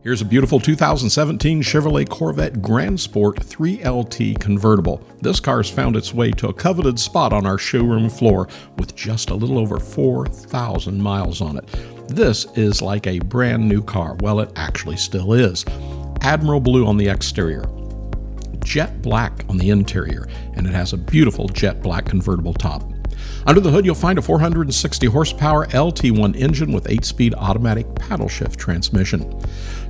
Here's a beautiful 2017 Chevrolet Corvette Grand Sport 3LT Convertible. This car has found its way to a coveted spot on our showroom floor with just a little over 4,000 miles on it. This is like a brand new car. Well, it actually still is. Admiral Blue on the exterior, jet black on the interior, and it has a beautiful jet black convertible top. Under the hood, you'll find a 460 horsepower LT1 engine with 8-speed automatic paddle shift transmission.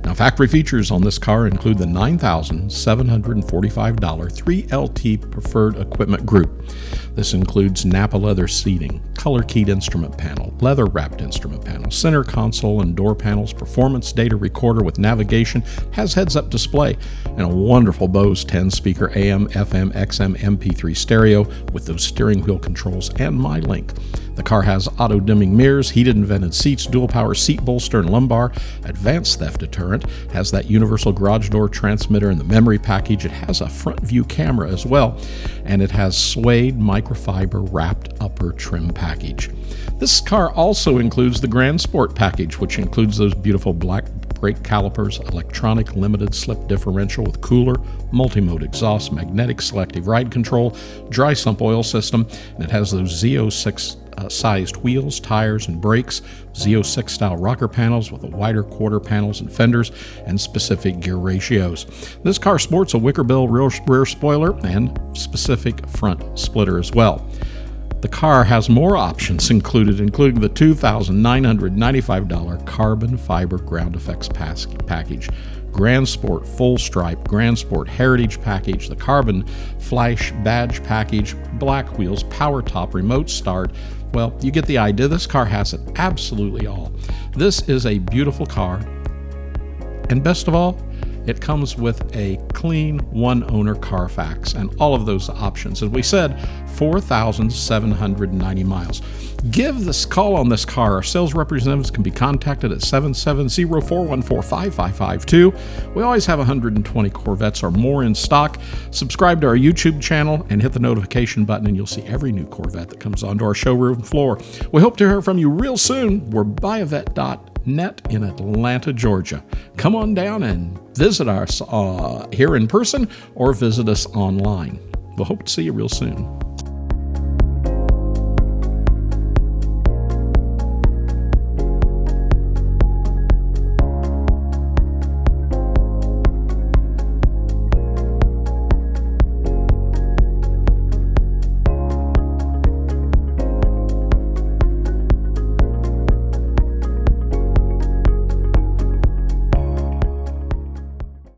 Now, factory features on this car include the $9,745 3LT Preferred Equipment Group. This includes Napa leather seating, color-keyed instrument panel, leather-wrapped instrument panel, center console and door panels, performance data recorder with navigation, has heads-up display, and a wonderful Bose 10-speaker AM, FM, XM, MP3 stereo with those steering wheel controls and MyLink. The car has auto-dimming mirrors, heated and vented seats, dual-power seat bolster and lumbar, advanced theft deterrent, has that universal garage door transmitter in the memory package. It has a front-view camera as well, and it has suede microfiber wrapped upper trim package. This car also includes the Grand Sport package, which includes those beautiful black brake calipers, electronic limited slip differential with cooler, multi-mode exhaust, magnetic selective ride control, dry sump oil system, and it has those Z06 sized wheels, tires, and brakes, Z06 style rocker panels with a wider quarter panels and fenders, and specific gear ratios. This car sports a wicker bill rear spoiler and specific front splitter as well. The car has more options including the $2,995 carbon fiber ground effects package, Grand Sport Full Stripe, Grand Sport Heritage Package, the Carbon Flash Badge Package, black wheels, power top, remote start. Well, you get the idea. This car has it absolutely all. This is a beautiful car, and best of all, it comes with a clean one-owner Carfax and all of those options. As we said, 4,790 miles. Give this call on this car. Our sales representatives can be contacted at 770-414-5552. We always have 120 Corvettes or more in stock. Subscribe to our YouTube channel and hit the notification button, and you'll see every new Corvette that comes onto our showroom floor. We hope to hear from you real soon. We're Buyavette.net in Atlanta, Georgia. Come on down and visit us here in person or visit us online. We'll hope to see you real soon.